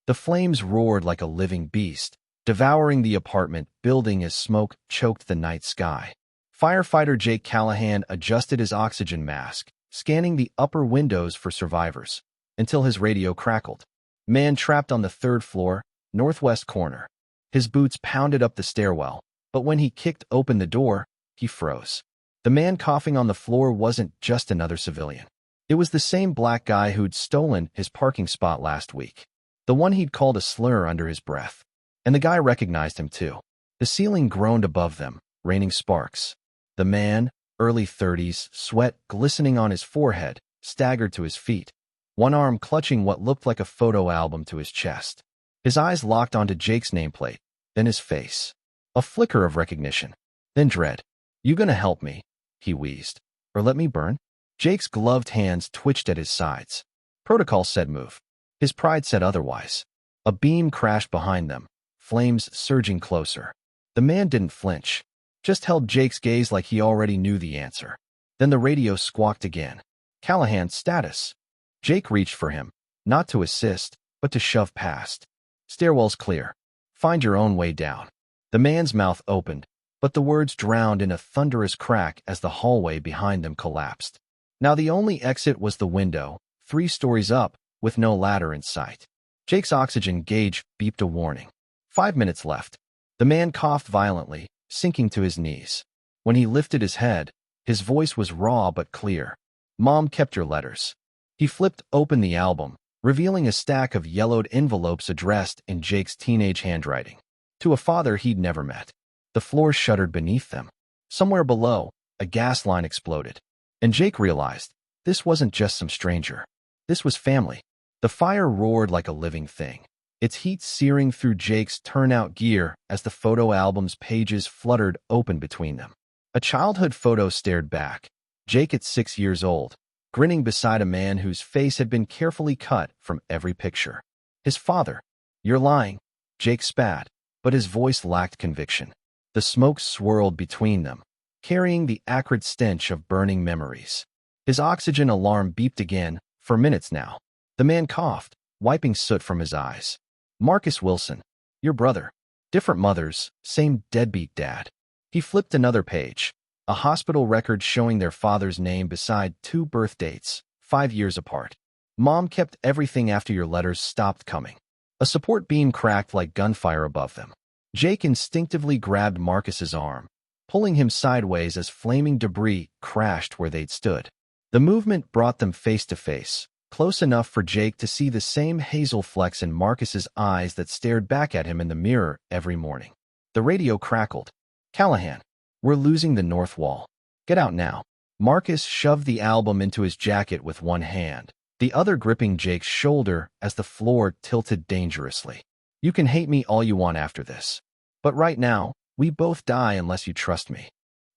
The flames roared like a living beast, devouring the apartment building as smoke choked the night sky. Firefighter Jake Callahan adjusted his oxygen mask, scanning the upper windows for survivors, until his radio crackled. Man trapped on the third floor, northwest corner. His boots pounded up the stairwell, but when he kicked open the door, he froze. The man coughing on the floor wasn't just another civilian. It was the same black guy who'd stolen his parking spot last week. The one he'd called a slur under his breath. And the guy recognized him too. The ceiling groaned above them, raining sparks. The man, early 30s, sweat glistening on his forehead, staggered to his feet, one arm clutching what looked like a photo album to his chest. His eyes locked onto Jake's nameplate, then his face. A flicker of recognition, then dread. "You gonna help me?" he wheezed. "Or let me burn?" Jake's gloved hands twitched at his sides. Protocol said move. His pride said otherwise. A beam crashed behind them, flames surging closer. The man didn't flinch, just held Jake's gaze like he already knew the answer. Then the radio squawked again. "Callahan, status." Jake reached for him, not to assist, but to shove past. "Stairwell's clear. Find your own way down." The man's mouth opened, but the words drowned in a thunderous crack as the hallway behind them collapsed. Now the only exit was the window, 3 stories up, with no ladder in sight. Jake's oxygen gauge beeped a warning. 5 minutes left. The man coughed violently, sinking to his knees. When he lifted his head, his voice was raw but clear. "Mom kept your letters." He flipped open the album, revealing a stack of yellowed envelopes addressed in Jake's teenage handwriting. To a father he'd never met. The floor shuddered beneath them. Somewhere below, a gas line exploded. And Jake realized, this wasn't just some stranger. This was family. The fire roared like a living thing, its heat searing through Jake's turnout gear as the photo album's pages fluttered open between them. A childhood photo stared back, Jake at 6 years old, grinning beside a man whose face had been carefully cut from every picture. His father. "You're lying," Jake spat, but his voice lacked conviction. The smoke swirled between them, carrying the acrid stench of burning memories. His oxygen alarm beeped again, for minutes now. The man coughed, wiping soot from his eyes. "Marcus Wilson. Your brother. Different mothers, same deadbeat dad." He flipped another page, a hospital record showing their father's name beside 2 birth dates, 5 years apart. "Mom kept everything after your letters stopped coming." A support beam cracked like gunfire above them. Jake instinctively grabbed Marcus's arm, pulling him sideways as flaming debris crashed where they'd stood. The movement brought them face to face, close enough for Jake to see the same hazel flecks in Marcus's eyes that stared back at him in the mirror every morning. The radio crackled. "Callahan, we're losing the north wall. Get out now." Marcus shoved the album into his jacket with one hand, the other gripping Jake's shoulder as the floor tilted dangerously. "You can hate me all you want after this, but right now, we both die unless you trust me."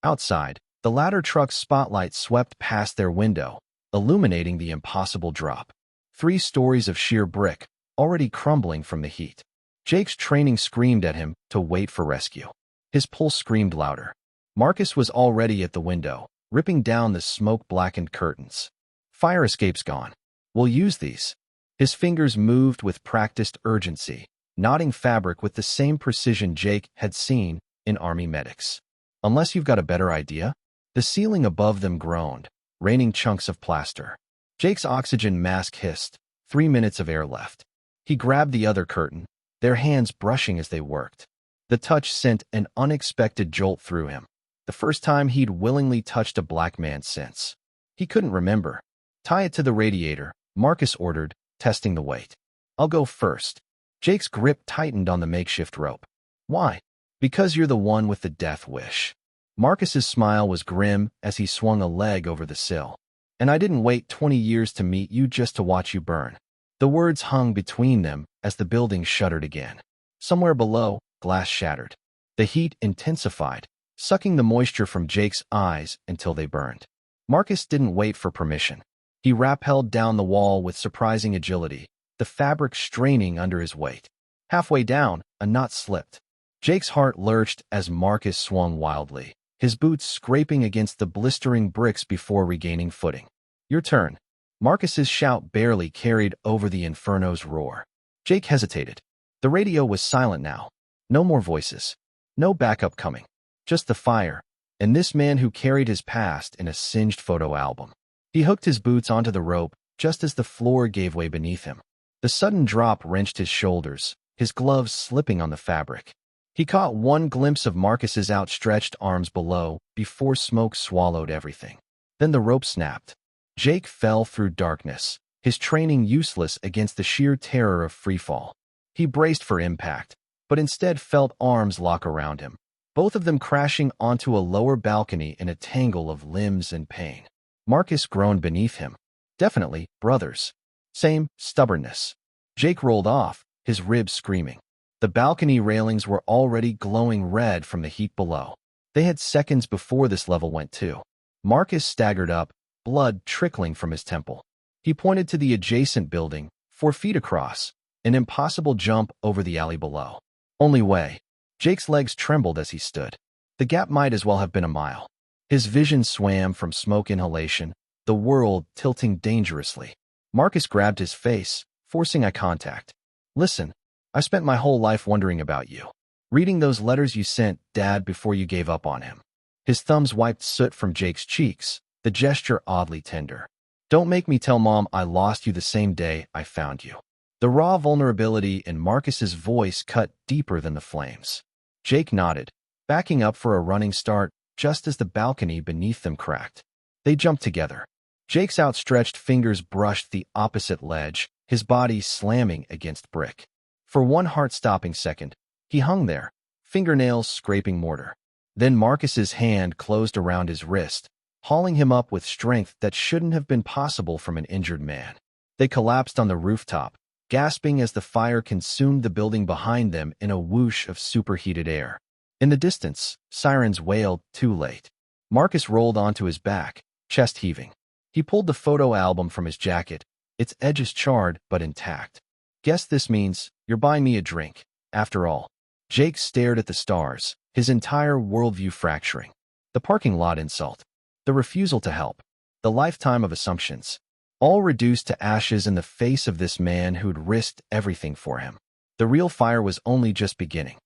Outside, the ladder truck's spotlight swept past their window, illuminating the impossible drop. 3 stories of sheer brick, already crumbling from the heat. Jake's training screamed at him to wait for rescue. His pulse screamed louder. Marcus was already at the window, ripping down the smoke-blackened curtains. "Fire escape's gone. We'll use these." His fingers moved with practiced urgency, knotting fabric with the same precision Jake had seen in Army medics. "Unless you've got a better idea?" The ceiling above them groaned, raining chunks of plaster. Jake's oxygen mask hissed, 3 minutes of air left. He grabbed the other curtain, their hands brushing as they worked. The touch sent an unexpected jolt through him, the first time he'd willingly touched a black man since. He couldn't remember. "Tie it to the radiator," Marcus ordered, testing the weight. "I'll go first." Jake's grip tightened on the makeshift rope. "Why?" "Because you're the one with the death wish." Marcus's smile was grim as he swung a leg over the sill. "And I didn't wait 20 years to meet you just to watch you burn." The words hung between them as the building shuddered again. Somewhere below, glass shattered. The heat intensified, sucking the moisture from Jake's eyes until they burned. Marcus didn't wait for permission. He rappelled down the wall with surprising agility, the fabric straining under his weight. Halfway down, a knot slipped. Jake's heart lurched as Marcus swung wildly, his boots scraping against the blistering bricks before regaining footing. "Your turn." Marcus's shout barely carried over the inferno's roar. Jake hesitated. The radio was silent now. No more voices. No backup coming. Just the fire, and this man who carried his past in a singed photo album. He hooked his boots onto the rope just as the floor gave way beneath him. The sudden drop wrenched his shoulders, his gloves slipping on the fabric. He caught one glimpse of Marcus's outstretched arms below before smoke swallowed everything. Then the rope snapped. Jake fell through darkness, his training useless against the sheer terror of freefall. He braced for impact, but instead felt arms lock around him, both of them crashing onto a lower balcony in a tangle of limbs and pain. Marcus groaned beneath him. Definitely brothers. Same stubbornness. Jake rolled off, his ribs screaming. The balcony railings were already glowing red from the heat below. They had seconds before this level went too. Marcus staggered up, blood trickling from his temple. He pointed to the adjacent building, 4 feet across, an impossible jump over the alley below. Only way. Jake's legs trembled as he stood. The gap might as well have been a mile. His vision swam from smoke inhalation, the world tilting dangerously. Marcus grabbed his face, forcing eye contact. Listen, I spent my whole life wondering about you. Reading those letters you sent Dad before you gave up on him. His thumbs wiped soot from Jake's cheeks, the gesture oddly tender. Don't make me tell Mom I lost you the same day I found you. The raw vulnerability in Marcus's voice cut deeper than the flames. Jake nodded, backing up for a running start just as the balcony beneath them cracked. They jumped together. Jake's outstretched fingers brushed the opposite ledge, his body slamming against brick. For one heart-stopping second, he hung there, fingernails scraping mortar. Then Marcus's hand closed around his wrist, hauling him up with strength that shouldn't have been possible from an injured man. They collapsed on the rooftop, gasping as the fire consumed the building behind them in a whoosh of superheated air. In the distance, sirens wailed, too late. Marcus rolled onto his back, chest heaving. He pulled the photo album from his jacket, its edges charred but intact. Guess this means you're buying me a drink, after all. Jake stared at the stars, his entire worldview fracturing. The parking lot insult, the refusal to help, the lifetime of assumptions, all reduced to ashes in the face of this man who'd risked everything for him. The real fire was only just beginning.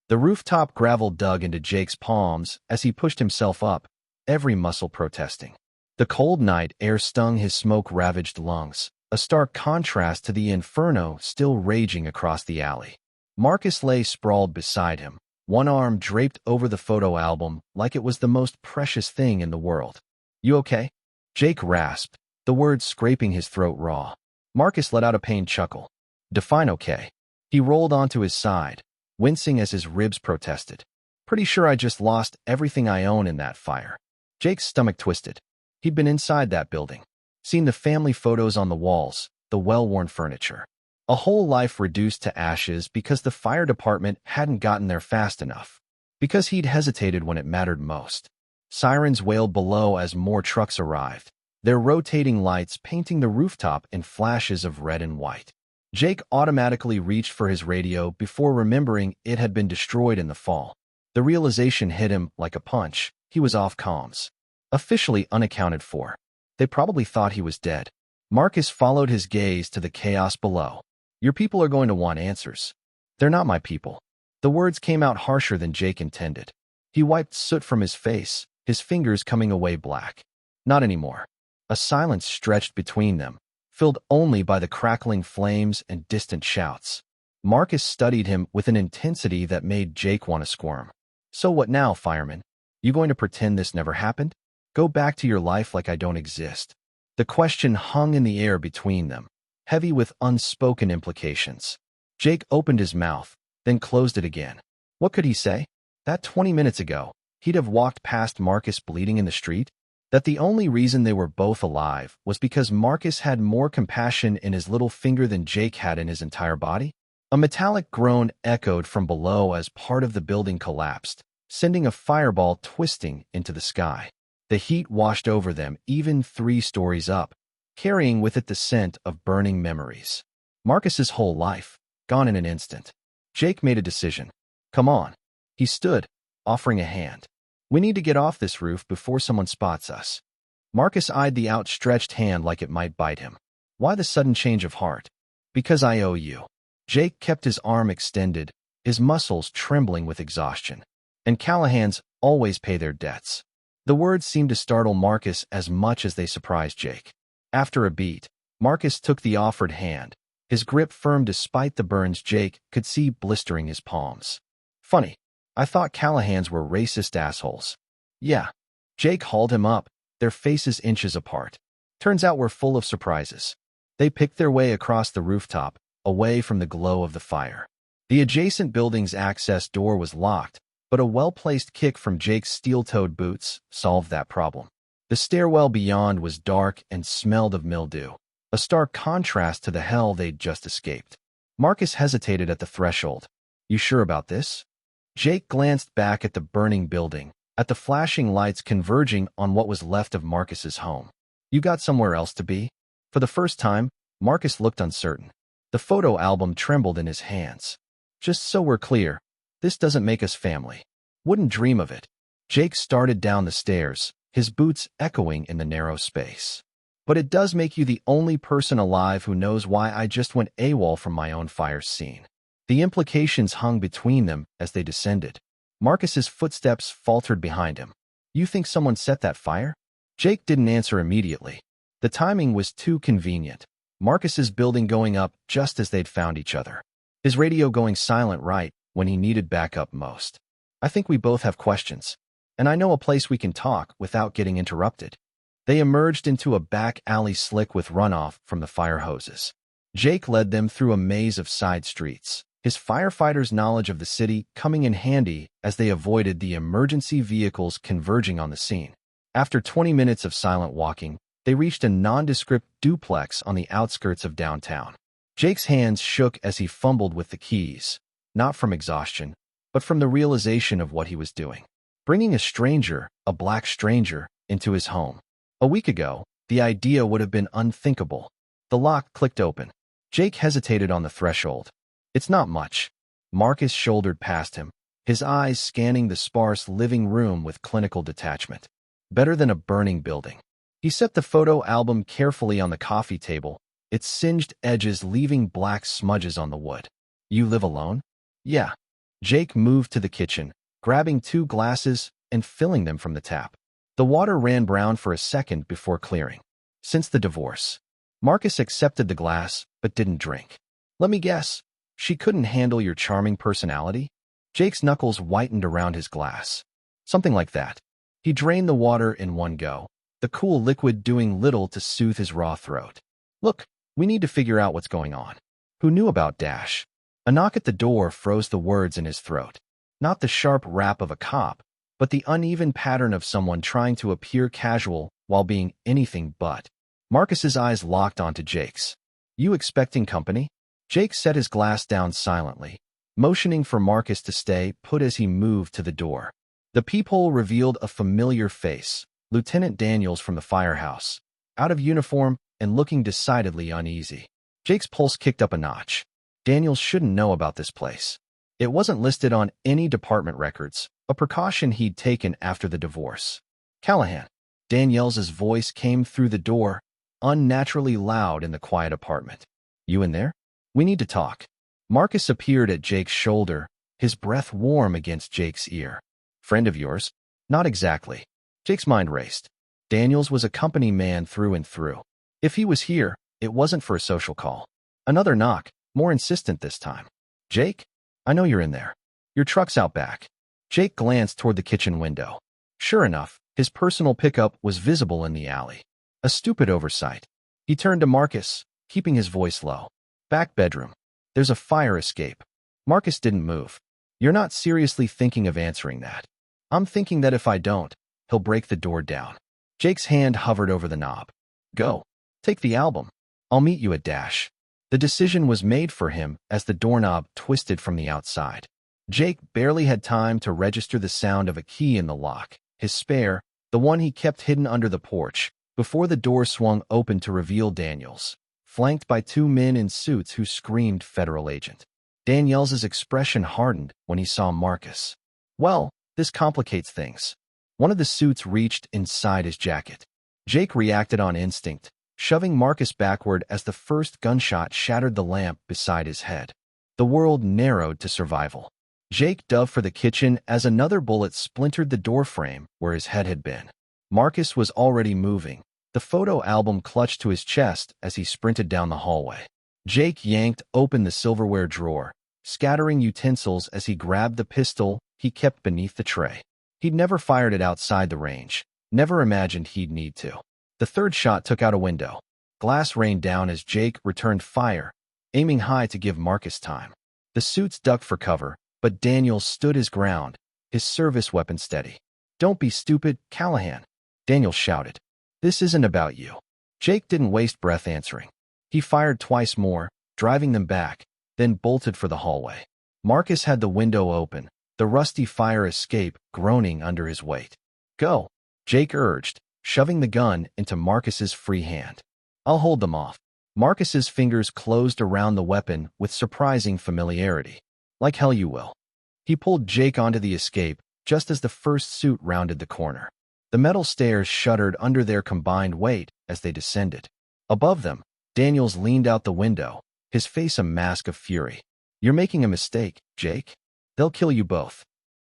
The rooftop gravel dug into Jake's palms as he pushed himself up, every muscle protesting. The cold night air stung his smoke-ravaged lungs, a stark contrast to the inferno still raging across the alley. Marcus lay sprawled beside him, one arm draped over the photo album like it was the most precious thing in the world. You okay? Jake rasped, the words scraping his throat raw. Marcus let out a pained chuckle. Define okay. He rolled onto his side, wincing as his ribs protested. Pretty sure I just lost everything I own in that fire. Jake's stomach twisted. He'd been inside that building, seen the family photos on the walls, the well-worn furniture. A whole life reduced to ashes because the fire department hadn't gotten there fast enough. Because he'd hesitated when it mattered most. Sirens wailed below as more trucks arrived, their rotating lights painting the rooftop in flashes of red and white. Jake automatically reached for his radio before remembering it had been destroyed in the fall. The realization hit him like a punch. He was off comms. Officially unaccounted for. They probably thought he was dead. Marcus followed his gaze to the chaos below. Your people are going to want answers. They're not my people. The words came out harsher than Jake intended. He wiped soot from his face, his fingers coming away black. Not anymore. A silence stretched between them, filled only by the crackling flames and distant shouts. Marcus studied him with an intensity that made Jake want to squirm. So what now, fireman? You going to pretend this never happened? Go back to your life like I don't exist. The question hung in the air between them, heavy with unspoken implications. Jake opened his mouth, then closed it again. What could he say? That 20 minutes ago, he'd have walked past Marcus bleeding in the street? That the only reason they were both alive was because Marcus had more compassion in his little finger than Jake had in his entire body? A metallic groan echoed from below as part of the building collapsed, sending a fireball twisting into the sky. The heat washed over them even 3 stories up, carrying with it the scent of burning memories. Marcus's whole life, gone in an instant. Jake made a decision. Come on. He stood, offering a hand. We need to get off this roof before someone spots us. Marcus eyed the outstretched hand like it might bite him. Why the sudden change of heart? Because I owe you. Jake kept his arm extended, his muscles trembling with exhaustion. And Callahans always pay their debts. The words seemed to startle Marcus as much as they surprised Jake. After a beat, Marcus took the offered hand, his grip firm despite the burns Jake could see blistering his palms. Funny, I thought Callahans were racist assholes. Yeah. Jake hauled him up, their faces inches apart. Turns out we're full of surprises. They picked their way across the rooftop, away from the glow of the fire. The adjacent building's access door was locked, but a well-placed kick from Jake's steel-toed boots solved that problem. The stairwell beyond was dark and smelled of mildew, a stark contrast to the hell they'd just escaped. Marcus hesitated at the threshold. You sure about this? Jake glanced back at the burning building, at the flashing lights converging on what was left of Marcus's home. You got somewhere else to be? For the first time, Marcus looked uncertain. The photo album trembled in his hands. Just so we're clear, this doesn't make us family. Wouldn't dream of it. Jake started down the stairs, his boots echoing in the narrow space. But it does make you the only person alive who knows why I just went AWOL from my own fire scene. The implications hung between them as they descended. Marcus's footsteps faltered behind him. You think someone set that fire? Jake didn't answer immediately. The timing was too convenient. Marcus's building going up just as they'd found each other. His radio going silent right when he needed backup most. I think we both have questions. And I know a place we can talk without getting interrupted. They emerged into a back alley slick with runoff from the fire hoses. Jake led them through a maze of side streets, his firefighter's knowledge of the city coming in handy as they avoided the emergency vehicles converging on the scene. After 20 minutes of silent walking, they reached a nondescript duplex on the outskirts of downtown. Jake's hands shook as he fumbled with the keys, not from exhaustion, but from the realization of what he was doing. Bringing a black stranger, into his home. A week ago, the idea would have been unthinkable. The lock clicked open. Jake hesitated on the threshold. It's not much. Marcus shouldered past him, his eyes scanning the sparse living room with clinical detachment. Better than a burning building. He set the photo album carefully on the coffee table, its singed edges leaving black smudges on the wood. You live alone? Yeah. Jake moved to the kitchen, grabbing 2 glasses and filling them from the tap. The water ran brown for a second before clearing. Since the divorce. Marcus accepted the glass, but didn't drink. Let me guess. She couldn't handle your charming personality? Jake's knuckles whitened around his glass. Something like that. He drained the water in one go, the cool liquid doing little to soothe his raw throat. Look, we need to figure out what's going on. Who knew about Dash? A knock at the door froze the words in his throat. Not the sharp rap of a cop, but the uneven pattern of someone trying to appear casual while being anything but. Marcus's eyes locked onto Jake's. You expecting company? Jake set his glass down silently, motioning for Marcus to stay put as he moved to the door. The peephole revealed a familiar face, Lieutenant Daniels from the firehouse, out of uniform and looking decidedly uneasy. Jake's pulse kicked up a notch. Daniels shouldn't know about this place. It wasn't listed on any department records, a precaution he'd taken after the divorce. Callahan. Daniels' voice came through the door, unnaturally loud in the quiet apartment. You in there? We need to talk. Marcus appeared at Jake's shoulder, his breath warm against Jake's ear. Friend of yours? Not exactly. Jake's mind raced. Daniels was a company man through and through. If he was here, it wasn't for a social call. Another knock, more insistent this time. Jake? I know you're in there. Your truck's out back. Jake glanced toward the kitchen window. Sure enough, his personal pickup was visible in the alley. A stupid oversight. He turned to Marcus, keeping his voice low. Back bedroom. There's a fire escape. Marcus didn't move. You're not seriously thinking of answering that. I'm thinking that if I don't, he'll break the door down. Jake's hand hovered over the knob. Go. Take the album. I'll meet you at Dash. The decision was made for him as the doorknob twisted from the outside. Jake barely had time to register the sound of a key in the lock, his spare, the one he kept hidden under the porch, before the door swung open to reveal Daniels, flanked by 2 men in suits who screamed federal agent. Daniels' expression hardened when he saw Marcus. Well, this complicates things. One of the suits reached inside his jacket. Jake reacted on instinct, shoving Marcus backward as the first gunshot shattered the lamp beside his head. The world narrowed to survival. Jake dove for the kitchen as another bullet splintered the doorframe where his head had been. Marcus was already moving, the photo album clutched to his chest as he sprinted down the hallway. Jake yanked open the silverware drawer, scattering utensils as he grabbed the pistol he kept beneath the tray. He'd never fired it outside the range, never imagined he'd need to. The third shot took out a window. Glass rained down as Jake returned fire, aiming high to give Marcus time. The suits ducked for cover, but Daniel stood his ground, his service weapon steady. "Don't be stupid, Callahan," Daniel shouted. "This isn't about you." Jake didn't waste breath answering. He fired twice more, driving them back, then bolted for the hallway. Marcus had the window open, the rusty fire escape groaning under his weight. "Go," Jake urged, shoving the gun into Marcus's free hand. "I'll hold them off." Marcus's fingers closed around the weapon with surprising familiarity. "Like hell you will." He pulled Jake onto the escape just as the first suit rounded the corner. The metal stairs shuddered under their combined weight as they descended. Above them, Daniels leaned out the window, his face a mask of fury. "You're making a mistake, Jake. They'll kill you both."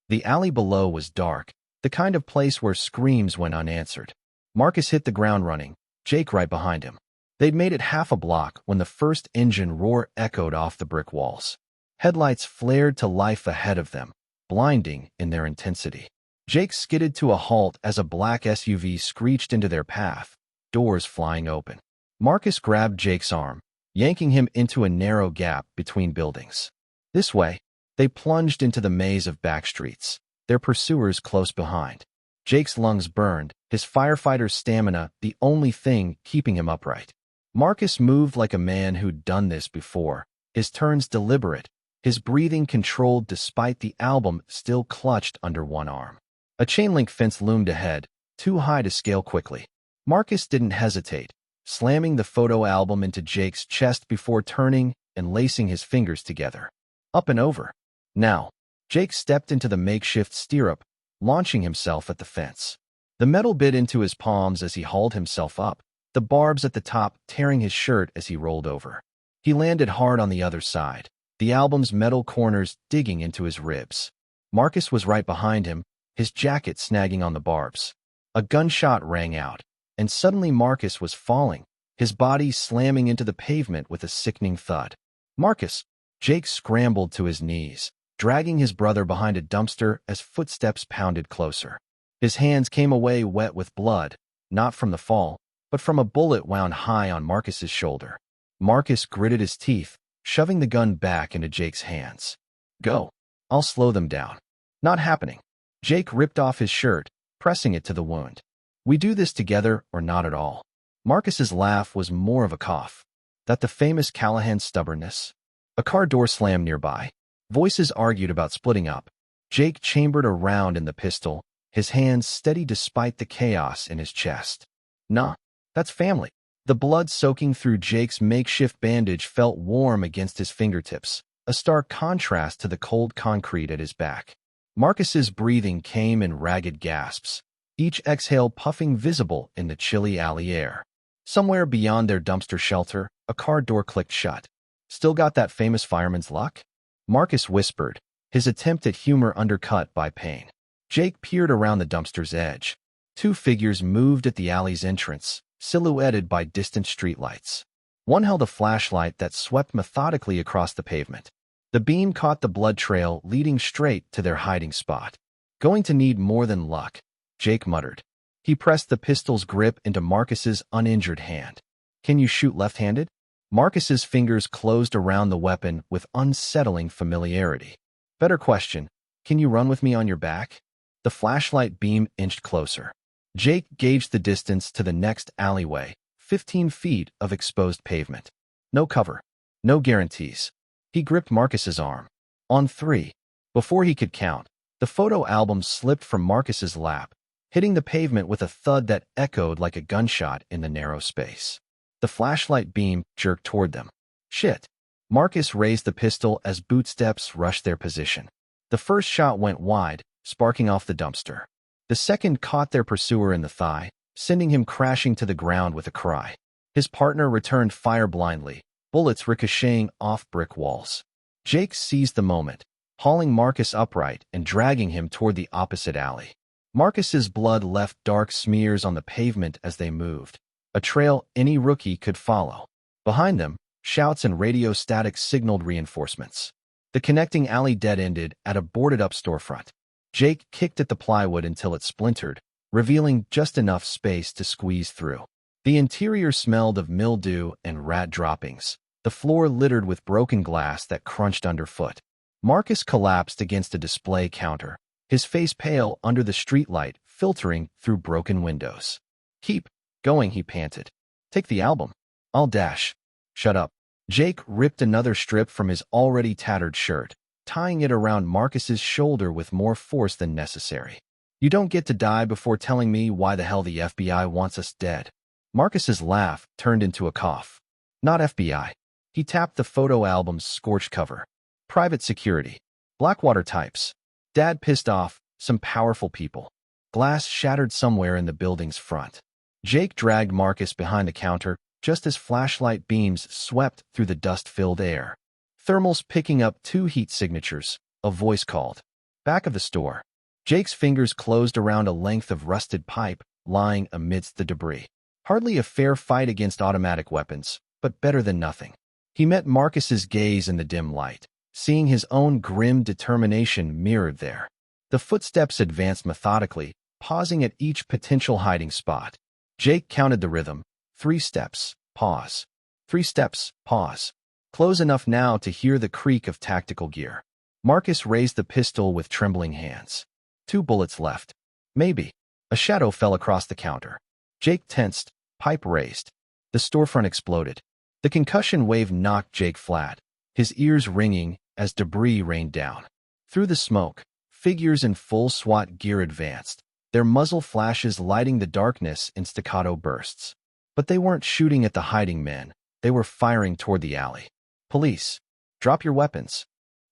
The alley below was dark, the kind of place where screams went unanswered. Marcus hit the ground running, Jake right behind him. They'd made it half a block when the first engine roar echoed off the brick walls. Headlights flared to life ahead of them, blinding in their intensity. Jake skidded to a halt as a black SUV screeched into their path, doors flying open. Marcus grabbed Jake's arm, yanking him into a narrow gap between buildings. This way, they plunged into the maze of back streets, their pursuers close behind. Jake's lungs burned, his firefighter's stamina the only thing keeping him upright. Marcus moved like a man who'd done this before, his turns deliberate, his breathing controlled despite the album still clutched under one arm. A chain-link fence loomed ahead, too high to scale quickly. Marcus didn't hesitate, slamming the photo album into Jake's chest before turning and lacing his fingers together. Up and over. Now, Jake stepped into the makeshift stirrup, launching himself at the fence. The metal bit into his palms as he hauled himself up, the barbs at the top tearing his shirt as he rolled over. He landed hard on the other side, the album's metal corners digging into his ribs. Marcus was right behind him, his jacket snagging on the barbs. A gunshot rang out, and suddenly Marcus was falling, his body slamming into the pavement with a sickening thud. "Marcus!" Jake scrambled to his knees, dragging his brother behind a dumpster as footsteps pounded closer. His hands came away wet with blood, not from the fall, but from a bullet wound high on Marcus's shoulder. Marcus gritted his teeth, shoving the gun back into Jake's hands. "Go. I'll slow them down." "Not happening." Jake ripped off his shirt, pressing it to the wound. "We do this together or not at all." Marcus's laugh was more of a cough. That the famous Callahan stubbornness? A car door slammed nearby. Voices argued about splitting up. Jake chambered a round in the pistol, his hands steady despite the chaos in his chest. "Nah, that's family." The blood soaking through Jake's makeshift bandage felt warm against his fingertips, a stark contrast to the cold concrete at his back. Marcus's breathing came in ragged gasps, each exhale puffing visible in the chilly alley air. Somewhere beyond their dumpster shelter, a car door clicked shut. "Still got that famous fireman's luck?" Marcus whispered, his attempt at humor undercut by pain. Jake peered around the dumpster's edge. Two figures moved at the alley's entrance, silhouetted by distant streetlights. One held a flashlight that swept methodically across the pavement. The beam caught the blood trail leading straight to their hiding spot. "Going to need more than luck," Jake muttered. He pressed the pistol's grip into Marcus's uninjured hand. "Can you shoot left-handed?" Marcus's fingers closed around the weapon with unsettling familiarity. "Better question, can you run with me on your back?" The flashlight beam inched closer. Jake gauged the distance to the next alleyway, 15 feet of exposed pavement. No cover. No guarantees. He gripped Marcus's arm. On 3. Before he could count, the photo album slipped from Marcus's lap, hitting the pavement with a thud that echoed like a gunshot in the narrow space. The flashlight beam jerked toward them. "Shit." Marcus raised the pistol as bootsteps rushed their position. The first shot went wide, sparking off the dumpster. The second caught their pursuer in the thigh, sending him crashing to the ground with a cry. His partner returned fire blindly, bullets ricocheting off brick walls. Jake seized the moment, hauling Marcus upright and dragging him toward the opposite alley. Marcus's blood left dark smears on the pavement as they moved, a trail any rookie could follow. Behind them, shouts and radio static signaled reinforcements. The connecting alley dead-ended at a boarded-up storefront. Jake kicked at the plywood until it splintered, revealing just enough space to squeeze through. The interior smelled of mildew and rat droppings, the floor littered with broken glass that crunched underfoot. Marcus collapsed against a display counter, his face pale under the streetlight filtering through broken windows. "Keep going," he panted. "Take the album. I'll dash." "Shut up." Jake ripped another strip from his already tattered shirt, tying it around Marcus's shoulder with more force than necessary. "You don't get to die before telling me why the hell the FBI wants us dead." Marcus's laugh turned into a cough. "Not FBI." He tapped the photo album's scorched cover. "Private security. Blackwater types. Dad pissed off some powerful people." Glass shattered somewhere in the building's front. Jake dragged Marcus behind the counter just as flashlight beams swept through the dust-filled air. "Thermals picking up 2 heat signatures," a voice called. "Back of the store." Jake's fingers closed around a length of rusted pipe lying amidst the debris. Hardly a fair fight against automatic weapons, but better than nothing. He met Marcus's gaze in the dim light, seeing his own grim determination mirrored there. The footsteps advanced methodically, pausing at each potential hiding spot. Jake counted the rhythm. 3 steps, pause. 3 steps, pause. Close enough now to hear the creak of tactical gear. Marcus raised the pistol with trembling hands. 2 bullets left. Maybe. A shadow fell across the counter. Jake tensed, pipe raised. The storefront exploded. The concussion wave knocked Jake flat, his ears ringing as debris rained down. Through the smoke, figures in full SWAT gear advanced, their muzzle flashes lighting the darkness in staccato bursts. But they weren't shooting at the hiding men, they were firing toward the alley. "Police, drop your weapons."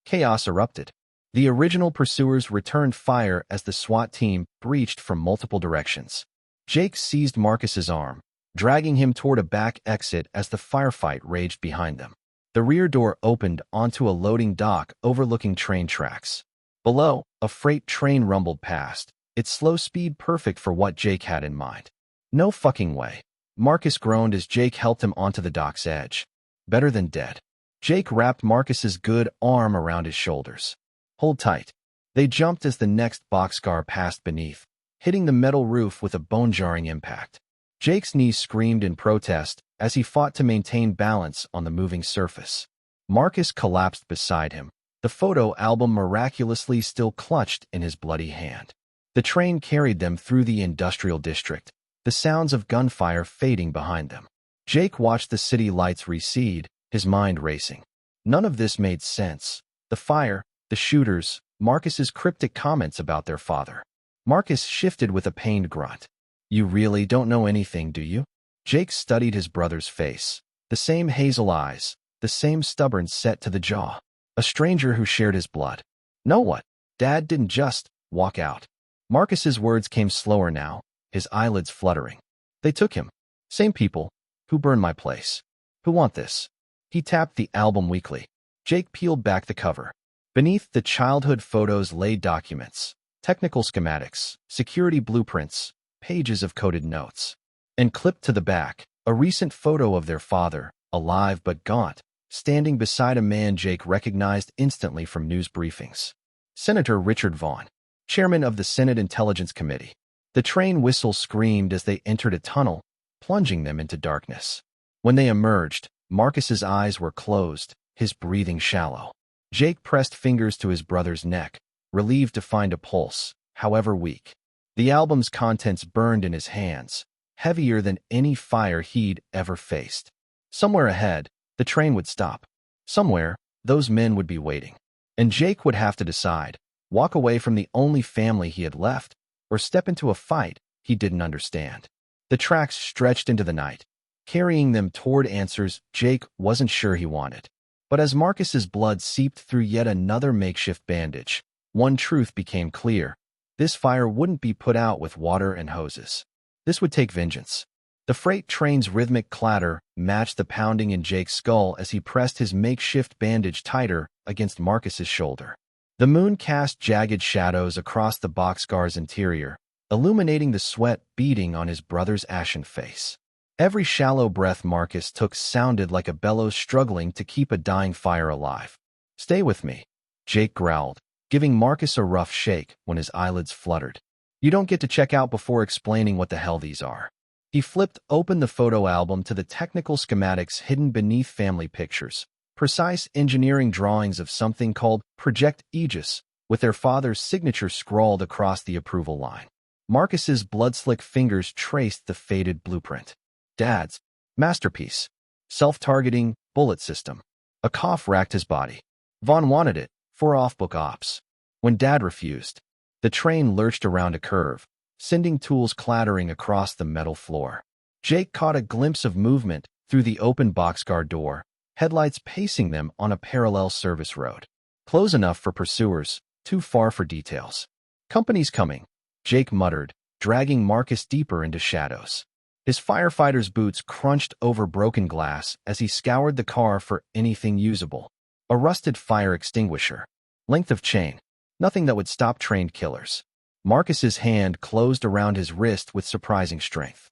Chaos erupted. The original pursuers returned fire as the SWAT team breached from multiple directions. Jake seized Marcus's arm, dragging him toward a back exit as the firefight raged behind them. The rear door opened onto a loading dock overlooking train tracks. Below, a freight train rumbled past, its slow speed perfect for what Jake had in mind. "No fucking way." Marcus groaned as Jake helped him onto the dock's edge. "Better than dead." Jake wrapped Marcus's good arm around his shoulders. "Hold tight." They jumped as the next boxcar passed beneath, hitting the metal roof with a bone-jarring impact. Jake's knees screamed in protest as he fought to maintain balance on the moving surface. Marcus collapsed beside him, the photo album miraculously still clutched in his bloody hand. The train carried them through the industrial district, the sounds of gunfire fading behind them. Jake watched the city lights recede, his mind racing. None of this made sense. The fire, the shooters, Marcus's cryptic comments about their father. Marcus shifted with a pained grunt. "You really don't know anything, do you?" Jake studied his brother's face. The same hazel eyes, the same stubborn set to the jaw. A stranger who shared his blood. "Know what? Dad didn't just walk out." Marcus's words came slower now, his eyelids fluttering. "They took him. Same people. Who burned my place. Who want this?" He tapped the album weakly. Jake peeled back the cover. Beneath the childhood photos lay documents, technical schematics, security blueprints, pages of coded notes. And clipped to the back, a recent photo of their father, alive but gaunt, standing beside a man Jake recognized instantly from news briefings. Senator Richard Vaughn, chairman of the Senate Intelligence Committee. The train whistle screamed as they entered a tunnel, plunging them into darkness. When they emerged, Marcus's eyes were closed, his breathing shallow. Jake pressed fingers to his brother's neck, relieved to find a pulse, however weak. The album's contents burned in his hands, heavier than any fire he'd ever faced. Somewhere ahead, the train would stop. Somewhere, those men would be waiting. And Jake would have to decide, walk away from the only family he had left, or step into a fight he didn't understand. The tracks stretched into the night, carrying them toward answers Jake wasn't sure he wanted. But as Marcus's blood seeped through yet another makeshift bandage, one truth became clear. This fire wouldn't be put out with water and hoses. This would take vengeance. The freight train's rhythmic clatter matched the pounding in Jake's skull as he pressed his makeshift bandage tighter against Marcus's shoulder. The moon cast jagged shadows across the boxcar's interior, illuminating the sweat beading on his brother's ashen face. Every shallow breath Marcus took sounded like a bellows struggling to keep a dying fire alive. "Stay with me," Jake growled, giving Marcus a rough shake when his eyelids fluttered. "You don't get to check out before explaining what the hell these are." He flipped open the photo album to the technical schematics hidden beneath family pictures, precise engineering drawings of something called Project Aegis, with their father's signature scrawled across the approval line. Marcus's blood-slick fingers traced the faded blueprint. Dad's masterpiece. Self-targeting bullet system. A cough racked his body. Vaughn wanted it for off-book ops. When Dad refused, the train lurched around a curve, sending tools clattering across the metal floor. Jake caught a glimpse of movement through the open boxcar door, headlights pacing them on a parallel service road. Close enough for pursuers, too far for details. "Company's coming," Jake muttered, dragging Marcus deeper into shadows. His firefighter's boots crunched over broken glass as he scoured the car for anything usable. A rusted fire extinguisher. Length of chain. Nothing that would stop trained killers. Marcus's hand closed around his wrist with surprising strength.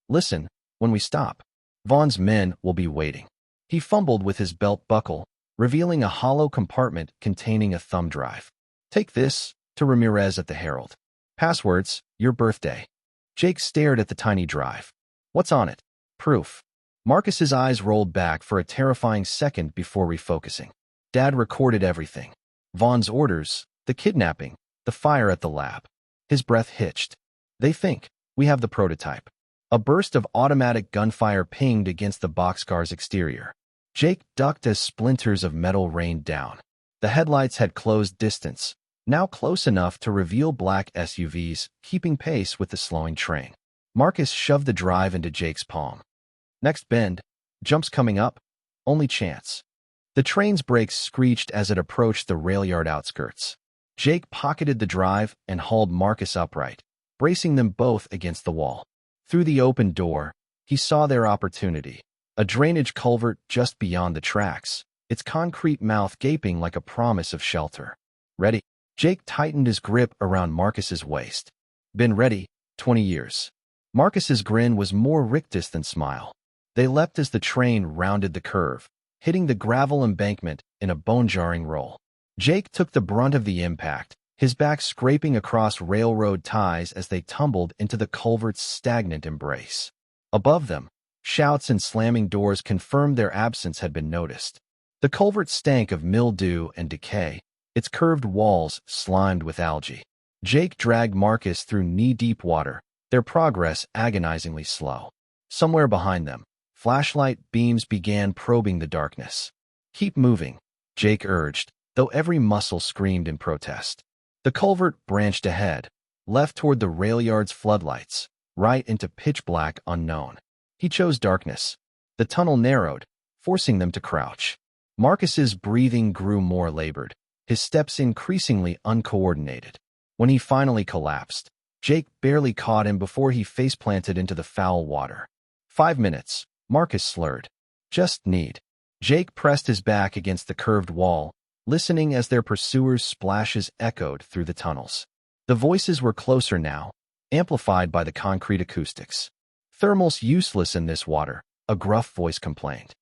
"Listen, when we stop, Vaughn's men will be waiting." He fumbled with his belt buckle, revealing a hollow compartment containing a thumb drive. "Take this to Ramirez at the Herald. Passwords, your birthday." Jake stared at the tiny drive. "What's on it?" "Proof." Marcus's eyes rolled back for a terrifying second before refocusing. Dad recorded everything. Vaughn's orders, the kidnapping, the fire at the lab. His breath hitched. "They think we have the prototype." A burst of automatic gunfire pinged against the boxcar's exterior. Jake ducked as splinters of metal rained down. The headlights had closed distance, now close enough to reveal black SUVs, keeping pace with the slowing train. Marcus shoved the drive into Jake's palm. "Next bend. Jump's coming up. Only chance." The train's brakes screeched as it approached the rail yard outskirts. Jake pocketed the drive and hauled Marcus upright, bracing them both against the wall. Through the open door, he saw their opportunity. A drainage culvert just beyond the tracks, its concrete mouth gaping like a promise of shelter. "Ready?" Jake tightened his grip around Marcus's waist. "Been ready, 20 years. Marcus's grin was more rictus than smile. They leapt as the train rounded the curve, hitting the gravel embankment in a bone-jarring roll. Jake took the brunt of the impact, his back scraping across railroad ties as they tumbled into the culvert's stagnant embrace. Above them, shouts and slamming doors confirmed their absence had been noticed. The culvert stank of mildew and decay, its curved walls slimed with algae. Jake dragged Marcus through knee-deep water, their progress agonizingly slow. Somewhere behind them, flashlight beams began probing the darkness. "Keep moving," Jake urged, though every muscle screamed in protest. The culvert branched ahead, left toward the rail yard's floodlights, right into pitch-black unknown. He chose darkness. The tunnel narrowed, forcing them to crouch. Marcus's breathing grew more labored, his steps increasingly uncoordinated. When he finally collapsed, Jake barely caught him before he face-planted into the foul water. 5 minutes, Marcus slurred. "Just need." Jake pressed his back against the curved wall, listening as their pursuers' splashes echoed through the tunnels. The voices were closer now, amplified by the concrete acoustics. "Thermal's useless in this water," a gruff voice complained.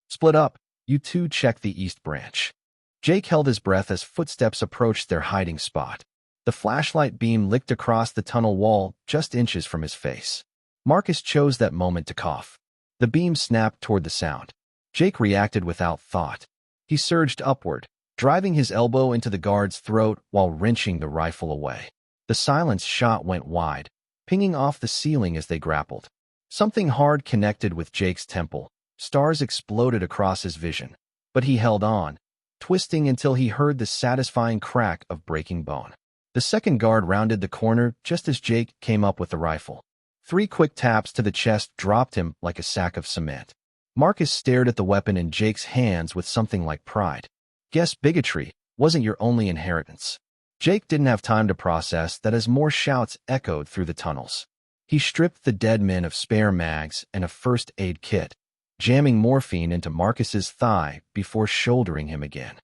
"Split up, you two check the east branch." Jake held his breath as footsteps approached their hiding spot. The flashlight beam licked across the tunnel wall just inches from his face. Marcus chose that moment to cough. The beam snapped toward the sound. Jake reacted without thought. He surged upward, driving his elbow into the guard's throat while wrenching the rifle away. The silenced shot went wide, pinging off the ceiling as they grappled. Something hard connected with Jake's temple. Stars exploded across his vision. But he held on, twisting until he heard the satisfying crack of breaking bone. The second guard rounded the corner just as Jake came up with the rifle. 3 quick taps to the chest dropped him like a sack of cement. Marcus stared at the weapon in Jake's hands with something like pride. Guess bigotry wasn't your only inheritance. Jake didn't have time to process that as more shouts echoed through the tunnels. He stripped the dead men of spare mags and a first aid kit, jamming morphine into Marcus's thigh before shouldering him again.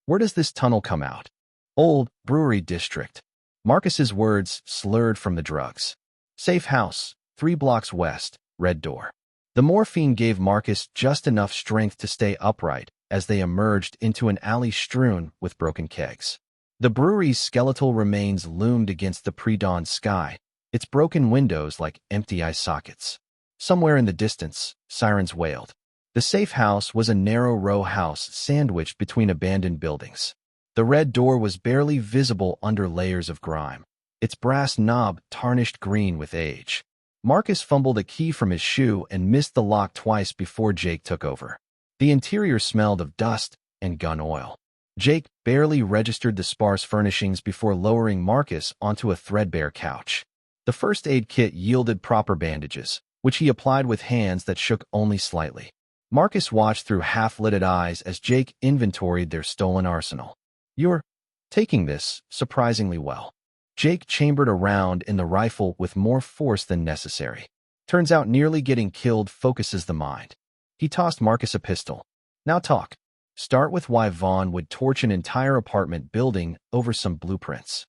Where does this tunnel come out? Old Brewery District. Marcus's words slurred from the drugs. Safe house, 3 blocks west, red door. The morphine gave Marcus just enough strength to stay upright as they emerged into an alley strewn with broken kegs. The brewery's skeletal remains loomed against the pre-dawn sky, its broken windows like empty eye sockets. Somewhere in the distance, sirens wailed. The safe house was a narrow row house sandwiched between abandoned buildings. The red door was barely visible under layers of grime, its brass knob tarnished green with age. Marcus fumbled a key from his shoe and missed the lock twice before Jake took over. The interior smelled of dust and gun oil. Jake barely registered the sparse furnishings before lowering Marcus onto a threadbare couch. The first aid kit yielded proper bandages, which he applied with hands that shook only slightly. Marcus watched through half-lidded eyes as Jake inventoried their stolen arsenal. "You're taking this surprisingly well." Jake chambered around in the rifle with more force than necessary. Turns out nearly getting killed focuses the mind. He tossed Marcus a pistol. "Now talk. Start with why Vaughn would torch an entire apartment building over some blueprints."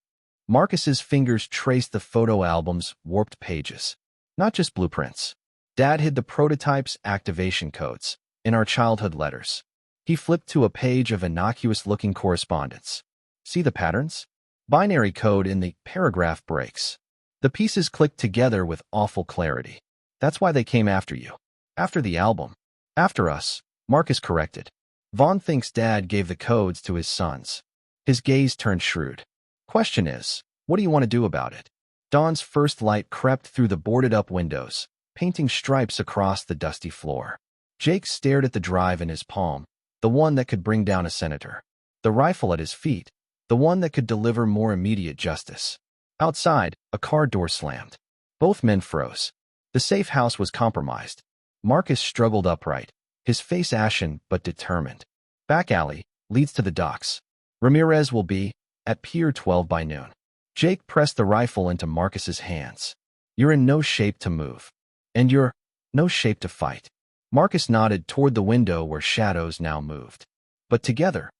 Marcus's fingers traced the photo album's warped pages. "Not just blueprints. Dad hid the prototypes' activation codes in our childhood letters." He flipped to a page of innocuous-looking correspondence. "See the patterns? Binary code in the paragraph breaks. The pieces clicked together with awful clarity. That's why they came after you. After the album. After us," Marcus corrected. "Vaughn thinks Dad gave the codes to his sons." His gaze turned shrewd. "Question is, what do you want to do about it?" Dawn's first light crept through the boarded-up windows, painting stripes across the dusty floor. Jake stared at the drive in his palm, the one that could bring down a senator. The rifle at his feet, the one that could deliver more immediate justice. Outside, a car door slammed. Both men froze. The safe house was compromised. Marcus struggled upright, his face ashen but determined. "Back alley, leads to the docks. Ramirez will be at Pier 12 by noon." Jake pressed the rifle into Marcus's hands. "You're in no shape to move. And you're no shape to fight." Marcus nodded toward the window where shadows now moved. But together,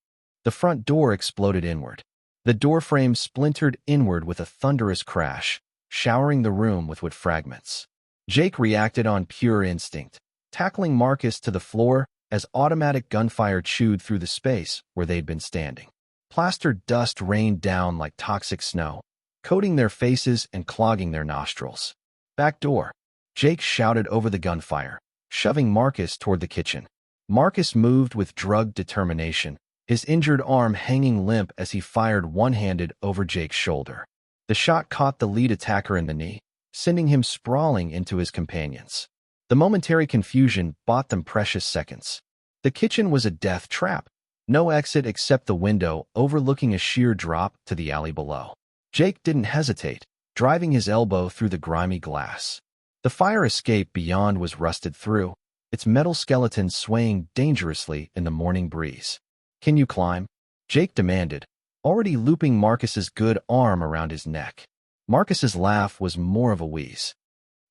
the front door exploded inward. The doorframe splintered inward with a thunderous crash, showering the room with wood fragments. Jake reacted on pure instinct, tackling Marcus to the floor as automatic gunfire chewed through the space where they'd been standing. Plastered dust rained down like toxic snow, coating their faces and clogging their nostrils. "Back door," Jake shouted over the gunfire, shoving Marcus toward the kitchen. Marcus moved with drugged determination, his injured arm hanging limp as he fired one-handed over Jake's shoulder. The shot caught the lead attacker in the knee, sending him sprawling into his companions. The momentary confusion bought them precious seconds. The kitchen was a death trap. No exit except the window overlooking a sheer drop to the alley below. Jake didn't hesitate, driving his elbow through the grimy glass. The fire escape beyond was rusted through, its metal skeleton swaying dangerously in the morning breeze. "Can you climb?" Jake demanded, already looping Marcus's good arm around his neck. Marcus's laugh was more of a wheeze.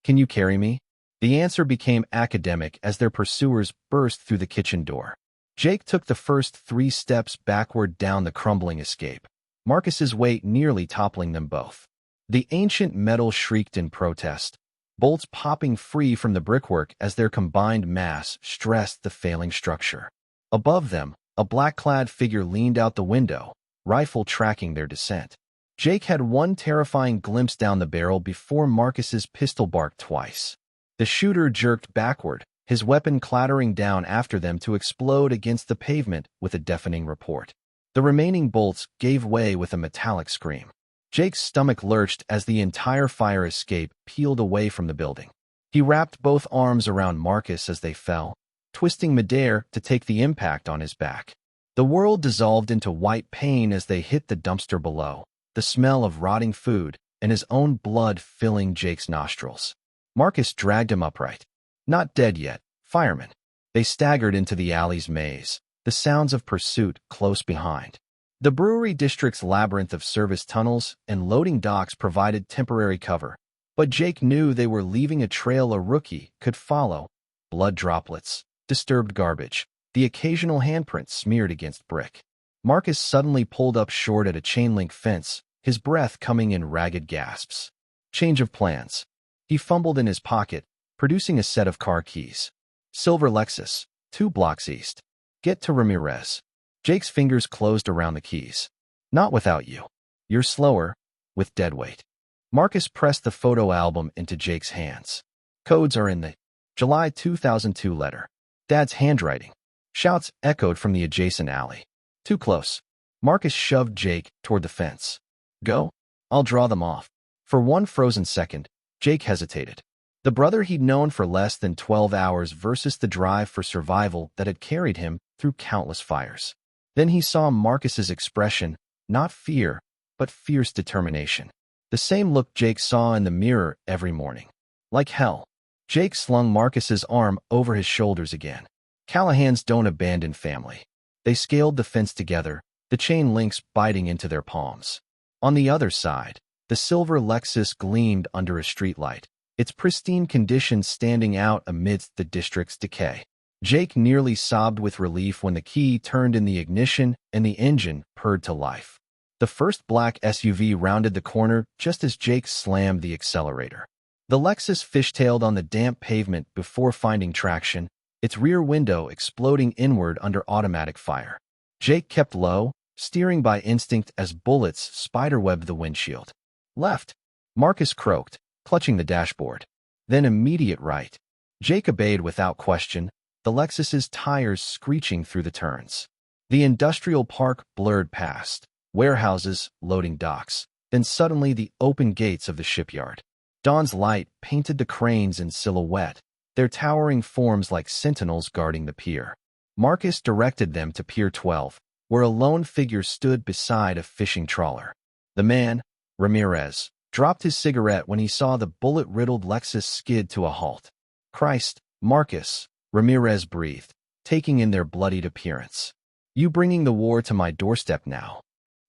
"Can you carry me?" The answer became academic as their pursuers burst through the kitchen door. Jake took the first 3 steps backward down the crumbling escape, Marcus's weight nearly toppling them both. The ancient metal shrieked in protest, bolts popping free from the brickwork as their combined mass stressed the failing structure. Above them, a black-clad figure leaned out the window, rifle tracking their descent. Jake had one terrifying glimpse down the barrel before Marcus's pistol barked twice. The shooter jerked backward, his weapon clattering down after them to explode against the pavement with a deafening report. The remaining bolts gave way with a metallic scream. Jake's stomach lurched as the entire fire escape peeled away from the building. He wrapped both arms around Marcus as they fell, twisting midair to take the impact on his back. The world dissolved into white pain as they hit the dumpster below, the smell of rotting food and his own blood filling Jake's nostrils. Marcus dragged him upright. Not dead yet, fireman. They staggered into the alley's maze, the sounds of pursuit close behind. The brewery district's labyrinth of service tunnels and loading docks provided temporary cover, But Jake knew they were leaving a trail a rookie could follow. Blood droplets, disturbed garbage, the occasional handprint smeared against brick. Marcus suddenly pulled up short at a chain-link fence, his breath coming in ragged gasps. Change of plans. He fumbled in his pocket, producing a set of car keys. Silver Lexus, 2 blocks east. Get to Ramirez. Jake's fingers closed around the keys. Not without you. You're slower, with dead weight. Marcus pressed the photo album into Jake's hands. Codes are in the July 2002 letter. Dad's handwriting. Shouts echoed from the adjacent alley. Too close. Marcus shoved Jake toward the fence. Go. I'll draw them off. For one frozen second, Jake hesitated. The brother he'd known for less than 12 hours versus the drive for survival that had carried him through countless fires. Then he saw Marcus's expression, not fear, but fierce determination. The same look Jake saw in the mirror every morning. Like hell. Jake slung Marcus's arm over his shoulders again. Callahans don't abandon family. They scaled the fence together, the chain links biting into their palms. On the other side, the silver Lexus gleamed under a streetlight, its pristine condition standing out amidst the district's decay. Jake nearly sobbed with relief when the key turned in the ignition and the engine purred to life. The first black SUV rounded the corner just as Jake slammed the accelerator. The Lexus fishtailed on the damp pavement before finding traction, its rear window exploding inward under automatic fire. Jake kept low, steering by instinct as bullets spiderwebbed the windshield. Left. Marcus croaked, clutching the dashboard. Then immediate right. Jake obeyed without question, the Lexus's tires screeching through the turns. The industrial park blurred past, warehouses, loading docks, then suddenly the open gates of the shipyard. Dawn's light painted the cranes in silhouette, their towering forms like sentinels guarding the pier. Marcus directed them to Pier 12, where a lone figure stood beside a fishing trawler. The man, Ramirez, dropped his cigarette when he saw the bullet-riddled Lexus skid to a halt. Christ, Marcus, Ramirez breathed, taking in their bloodied appearance. You bringing the war to my doorstep now.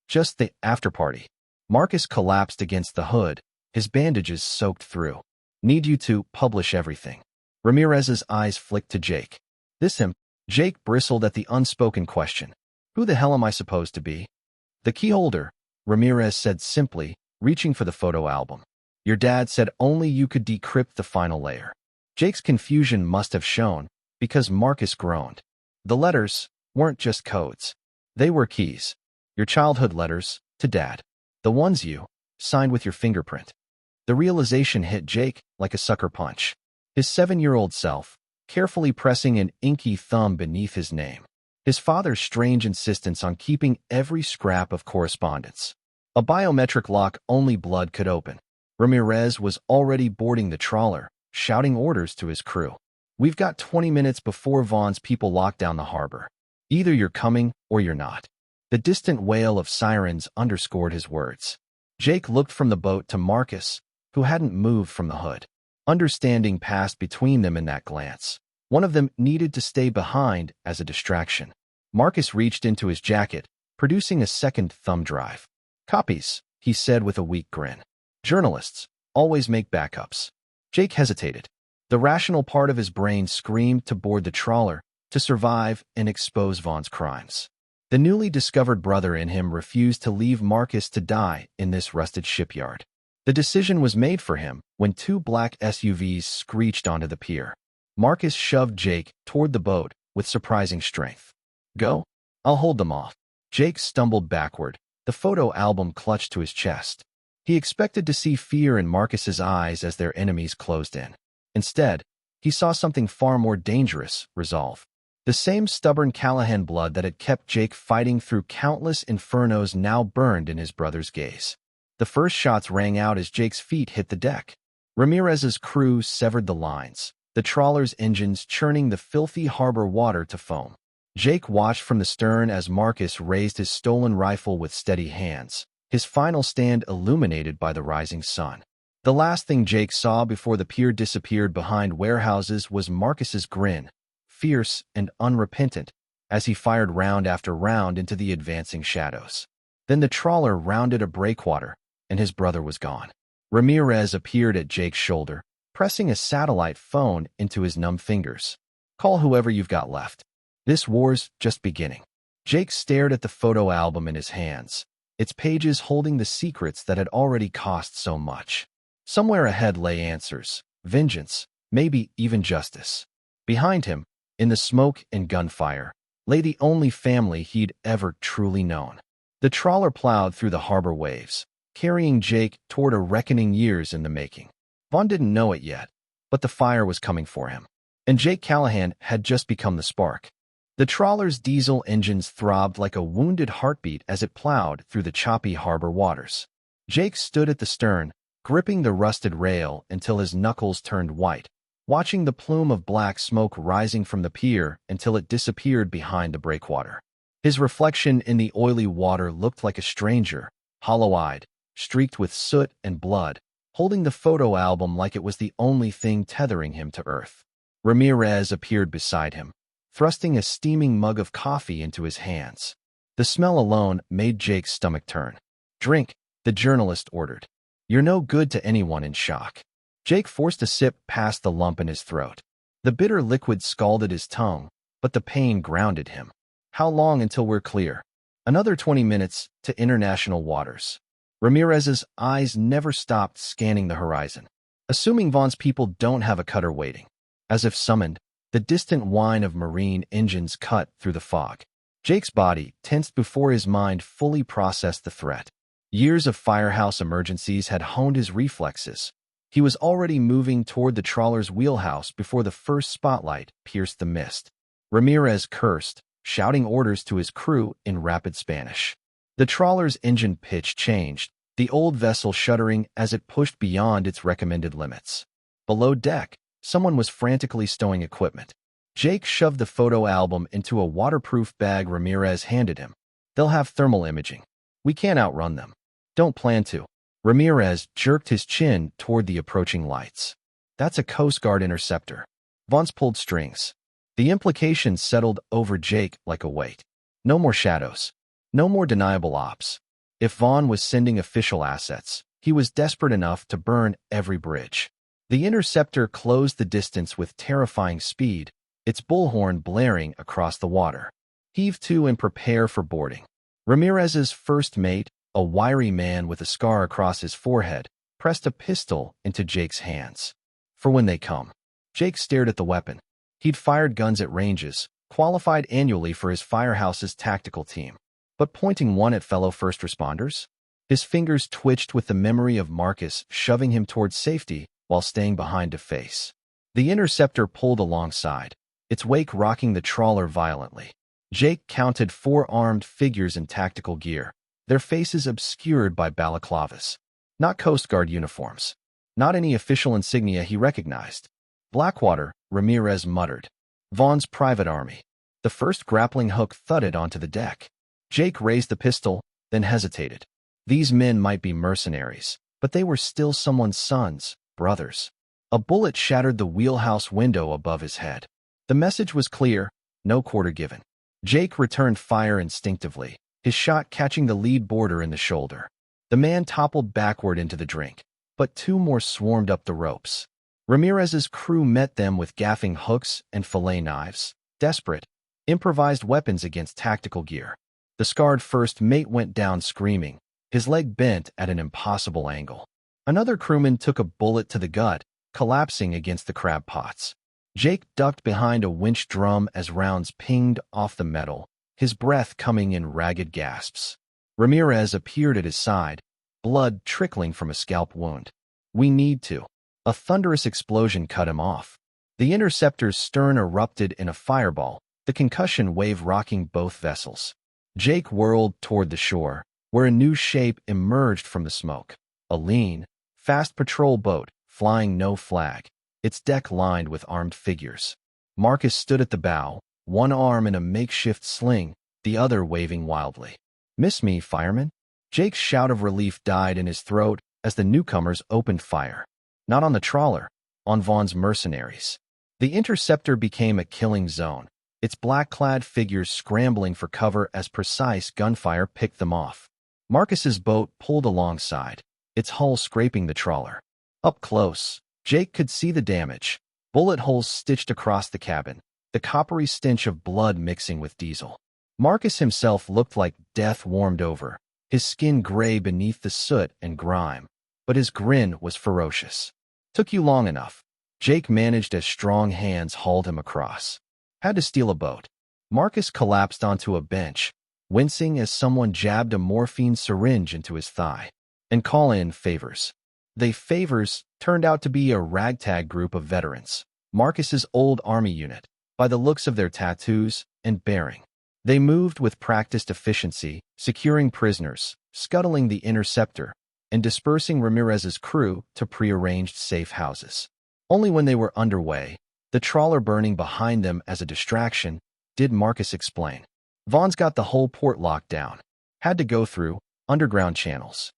Just the after-party. Marcus collapsed against the hood, his bandages soaked through. Need you to publish everything. Ramirez's eyes flicked to Jake. This him? Jake bristled at the unspoken question. Who the hell am I supposed to be? The key holder, Ramirez said simply, reaching for the photo album. Your dad said only you could decrypt the final layer. Jake's confusion must have shown, because Marcus groaned. The letters weren't just codes. They were keys. Your childhood letters, to Dad. The ones you signed with your fingerprint. The realization hit Jake like a sucker punch. His 7-year-old self, carefully pressing an inky thumb beneath his name. His father's strange insistence on keeping every scrap of correspondence. A biometric lock only blood could open. Ramirez was already boarding the trawler, shouting orders to his crew. We've got 20 minutes before Vaughn's people lock down the harbor. Either you're coming or you're not. The distant wail of sirens underscored his words. Jake looked from the boat to Marcus, who hadn't moved from the hood. Understanding passed between them in that glance. One of them needed to stay behind as a distraction. Marcus reached into his jacket, producing a second thumb drive. Copies, he said with a weak grin. Journalists always make backups. Jake hesitated. The rational part of his brain screamed to board the trawler, to survive and expose Vaughn's crimes. The newly discovered brother in him refused to leave Marcus to die in this rusted shipyard. The decision was made for him when 2 black SUVs screeched onto the pier. Marcus shoved Jake toward the boat with surprising strength. Go. I'll hold them off. Jake stumbled backward, the photo album clutched to his chest. He expected to see fear in Marcus's eyes as their enemies closed in. Instead, he saw something far more dangerous, resolve. The same stubborn Callahan blood that had kept Jake fighting through countless infernos now burned in his brother's gaze. The first shots rang out as Jake's feet hit the deck. Ramirez's crew severed the lines, the trawler's engines churning the filthy harbor water to foam. Jake watched from the stern as Marcus raised his stolen rifle with steady hands, his final stand illuminated by the rising sun. The last thing Jake saw before the pier disappeared behind warehouses was Marcus's grin, fierce and unrepentant, as he fired round after round into the advancing shadows. Then the trawler rounded a breakwater, and his brother was gone. Ramirez appeared at Jake's shoulder, pressing a satellite phone into his numb fingers. Call whoever you've got left. This war's just beginning. Jake stared at the photo album in his hands, its pages holding the secrets that had already cost so much. Somewhere ahead lay answers, vengeance, maybe even justice. Behind him, in the smoke and gunfire, lay the only family he'd ever truly known. The trawler plowed through the harbor waves, carrying Jake toward a reckoning years in the making. Vaughn didn't know it yet, but the fire was coming for him. And Jake Callahan had just become the spark. The trawler's diesel engines throbbed like a wounded heartbeat as it plowed through the choppy harbor waters. Jake stood at the stern, gripping the rusted rail until his knuckles turned white, watching the plume of black smoke rising from the pier until it disappeared behind the breakwater. His reflection in the oily water looked like a stranger, hollow-eyed, streaked with soot and blood, holding the photo album like it was the only thing tethering him to earth. Ramirez appeared beside him, thrusting a steaming mug of coffee into his hands. The smell alone made Jake's stomach turn. "Drink," the journalist ordered. "You're no good to anyone in shock." Jake forced a sip past the lump in his throat. The bitter liquid scalded his tongue, but the pain grounded him. "How long until we're clear?" "Another 20 minutes to international waters." Ramirez's eyes never stopped scanning the horizon. "Assuming Vaughn's people don't have a cutter waiting." As if summoned, the distant whine of marine engines cut through the fog. Jake's body tensed before his mind fully processed the threat. Years of firehouse emergencies had honed his reflexes. He was already moving toward the trawler's wheelhouse before the first spotlight pierced the mist. Ramirez cursed, shouting orders to his crew in rapid Spanish. The trawler's engine pitch changed, the old vessel shuddering as it pushed beyond its recommended limits. Below deck, someone was frantically stowing equipment. Jake shoved the photo album into a waterproof bag Ramirez handed him. "They'll have thermal imaging. We can't outrun them." "Don't plan to." Ramirez jerked his chin toward the approaching lights. "That's a Coast Guard interceptor." Vaughn's pulled strings. The implications settled over Jake like a weight. No more shadows. No more deniable ops. If Vaughn was sending official assets, he was desperate enough to burn every bridge. The interceptor closed the distance with terrifying speed, its bullhorn blaring across the water. "Heave to and prepare for boarding." Ramirez's first mate, a wiry man with a scar across his forehead, pressed a pistol into Jake's hands. "For when they come." Jake stared at the weapon. He'd fired guns at ranges, qualified annually for his firehouse's tactical team. But pointing one at fellow first responders? His fingers twitched with the memory of Marcus shoving him towards safety while staying behind to face. The interceptor pulled alongside, its wake rocking the trawler violently. Jake counted 4 armed figures in tactical gear, their faces obscured by balaclavas. Not Coast Guard uniforms. Not any official insignia he recognized. "Blackwater," Ramirez muttered. "Vaughn's private army." The first grappling hook thudded onto the deck. Jake raised the pistol, then hesitated. These men might be mercenaries, but they were still someone's sons, brothers. A bullet shattered the wheelhouse window above his head. The message was clear, no quarter given. Jake returned fire instinctively, his shot catching the lead boarder in the shoulder. The man toppled backward into the drink, but 2 more swarmed up the ropes. Ramirez's crew met them with gaffing hooks and fillet knives, desperate, improvised weapons against tactical gear. The scarred first mate went down screaming, his leg bent at an impossible angle. Another crewman took a bullet to the gut, collapsing against the crab pots. Jake ducked behind a winch drum as rounds pinged off the metal, his breath coming in ragged gasps. Ramirez appeared at his side, blood trickling from a scalp wound. "We need to." A thunderous explosion cut him off. The interceptor's stern erupted in a fireball, the concussion wave rocking both vessels. Jake whirled toward the shore, where a new shape emerged from the smoke. A lean, fast patrol boat, flying no flag, its deck lined with armed figures. Marcus stood at the bow, one arm in a makeshift sling, the other waving wildly. "Miss me, fireman?" Jake's shout of relief died in his throat as the newcomers opened fire. Not on the trawler, on Vaughn's mercenaries. The interceptor became a killing zone, its black-clad figures scrambling for cover as precise gunfire picked them off. Marcus's boat pulled alongside, its hull scraping the trawler. Up close, Jake could see the damage. Bullet holes stitched across the cabin, the coppery stench of blood mixing with diesel. Marcus himself looked like death warmed over, his skin gray beneath the soot and grime, but his grin was ferocious. Took you long enough. Jake managed as strong hands hauled him across. Had to steal a boat. Marcus collapsed onto a bench, wincing as someone jabbed a morphine syringe into his thigh. And call in favors. They favors turned out to be a ragtag group of veterans, Marcus's old army unit, by the looks of their tattoos and bearing. They moved with practiced efficiency, securing prisoners, scuttling the interceptor, and dispersing Ramirez's crew to prearranged safe houses. Only when they were underway, the trawler burning behind them as a distraction, did Marcus explain. Vaughn's got the whole port locked down. Had to go through underground channels.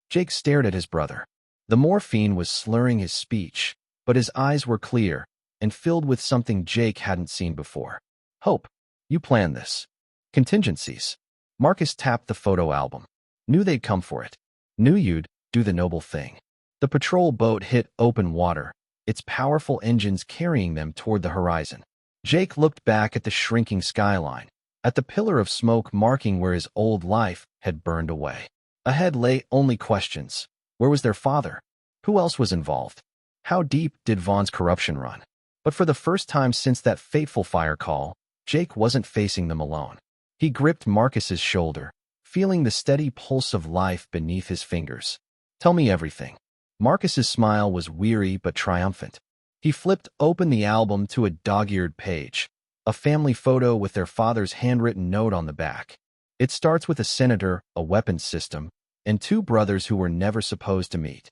Jake stared at his brother. The morphine was slurring his speech, but his eyes were clear and filled with something Jake hadn't seen before. Hope. You planned this. Contingencies. Marcus tapped the photo album. Knew they'd come for it. Knew you'd do the noble thing. The patrol boat hit open water, its powerful engines carrying them toward the horizon. Jake looked back at the shrinking skyline, at the pillar of smoke marking where his old life had burned away. Ahead lay only questions. Where was their father? Who else was involved? How deep did Vaughn's corruption run? But for the first time since that fateful fire call, Jake wasn't facing them alone. He gripped Marcus's shoulder, feeling the steady pulse of life beneath his fingers. Tell me everything. Marcus's smile was weary but triumphant. He flipped open the album to a dog-eared page, a family photo with their father's handwritten note on the back. It starts with a senator, a weapons system, and two brothers who were never supposed to meet.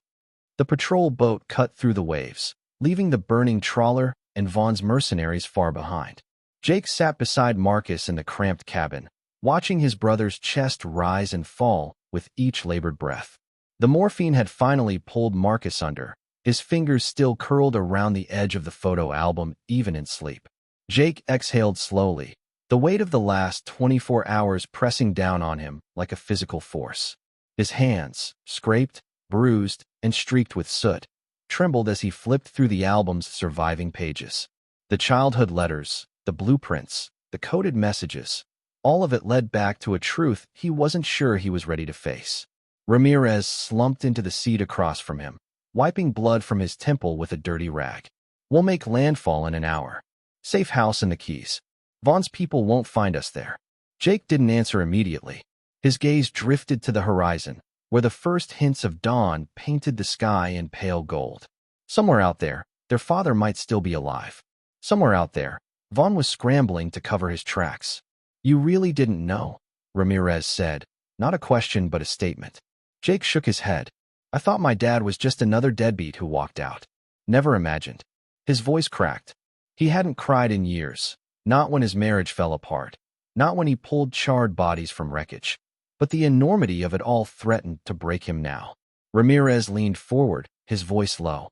The patrol boat cut through the waves, leaving the burning trawler and Vaughn's mercenaries far behind. Jake sat beside Marcus in the cramped cabin, watching his brother's chest rise and fall with each labored breath. The morphine had finally pulled Marcus under, his fingers still curled around the edge of the photo album even in sleep. Jake exhaled slowly, the weight of the last 24 hours pressing down on him like a physical force. His hands, scraped, bruised, and streaked with soot, trembled as he flipped through the album's surviving pages. The childhood letters, the blueprints, the coded messages, all of it led back to a truth he wasn't sure he was ready to face. Ramirez slumped into the seat across from him, wiping blood from his temple with a dirty rag. We'll make landfall in an hour. Safe house and the keys. Vaughn's people won't find us there. Jake didn't answer immediately. His gaze drifted to the horizon, where the first hints of dawn painted the sky in pale gold. Somewhere out there, their father might still be alive. Somewhere out there, Vaughn was scrambling to cover his tracks. You really didn't know, Ramirez said, not a question but a statement. Jake shook his head. I thought my dad was just another deadbeat who walked out. Never imagined. His voice cracked. He hadn't cried in years, not when his marriage fell apart, not when he pulled charred bodies from wreckage. But the enormity of it all threatened to break him now. Ramirez leaned forward, his voice low.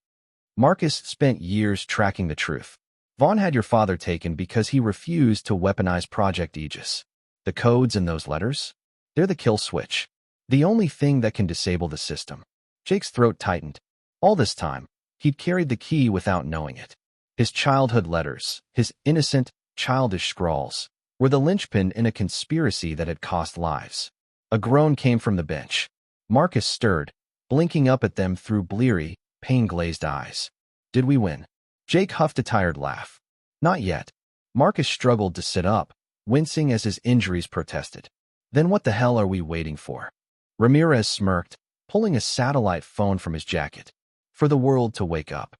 Marcus spent years tracking the truth. Vaughn had your father taken because he refused to weaponize Project Aegis. The codes in those letters? They're the kill switch. The only thing that can disable the system. Jake's throat tightened. All this time, he'd carried the key without knowing it. His childhood letters, his innocent, childish scrawls, were the linchpin in a conspiracy that had cost lives. A groan came from the bench. Marcus stirred, blinking up at them through bleary, pain-glazed eyes. Did we win? Jake huffed a tired laugh. Not yet. Marcus struggled to sit up, wincing as his injuries protested. Then what the hell are we waiting for? Ramirez smirked, pulling a satellite phone from his jacket. For the world to wake up.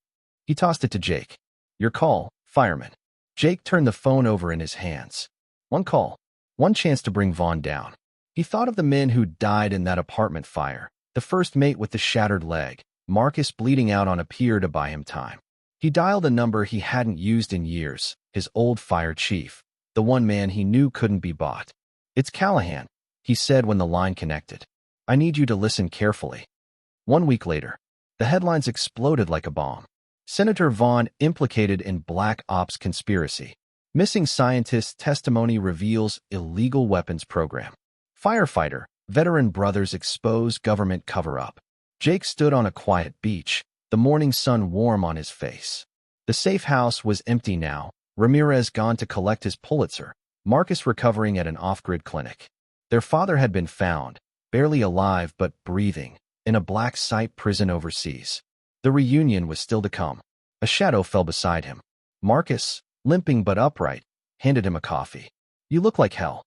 He tossed it to Jake. Your call, fireman. Jake turned the phone over in his hands. One call. One chance to bring Vaughn down. He thought of the men who died in that apartment fire, the first mate with the shattered leg, Marcus bleeding out on a pier to buy him time. He dialed a number he hadn't used in years, his old fire chief, the one man he knew couldn't be bought. It's Callahan, he said when the line connected. I need you to listen carefully. 1 week later, the headlines exploded like a bomb. Senator Vaughn implicated in Black Ops conspiracy. Missing scientist testimony reveals illegal weapons program. Firefighter, veteran brothers expose government cover-up. Jake stood on a quiet beach, the morning sun warm on his face. The safe house was empty now, Ramirez gone to collect his Pulitzer, Marcus recovering at an off-grid clinic. Their father had been found, barely alive but breathing, in a black site prison overseas. The reunion was still to come. A shadow fell beside him. Marcus, limping but upright, handed him a coffee. "You look like hell."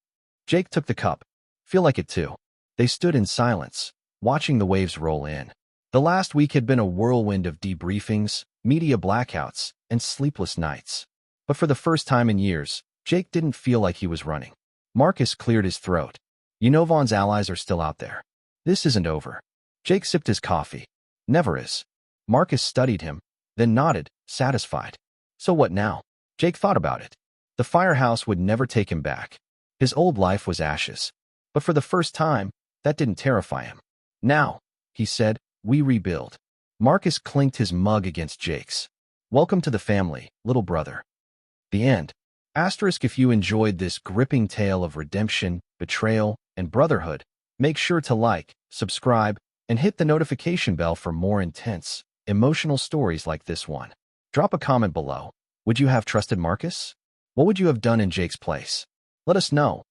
Jake took the cup. "Feel like it too." They stood in silence, watching the waves roll in. The last week had been a whirlwind of debriefings, media blackouts, and sleepless nights. But for the first time in years, Jake didn't feel like he was running. Marcus cleared his throat. "You know Vaughn's allies are still out there. This isn't over." Jake sipped his coffee. "Never is." Marcus studied him, then nodded, satisfied. "So what now?" Jake thought about it. The firehouse would never take him back. His old life was ashes. But for the first time, that didn't terrify him. "Now," he said, "we rebuild." Marcus clinked his mug against Jake's. "Welcome to the family, little brother." The end. If you enjoyed this gripping tale of redemption, betrayal, and brotherhood, make sure to like, subscribe, and hit the notification bell for more intense, emotional stories like this one. Drop a comment below. Would you have trusted Marcus? What would you have done in Jake's place? Let us know.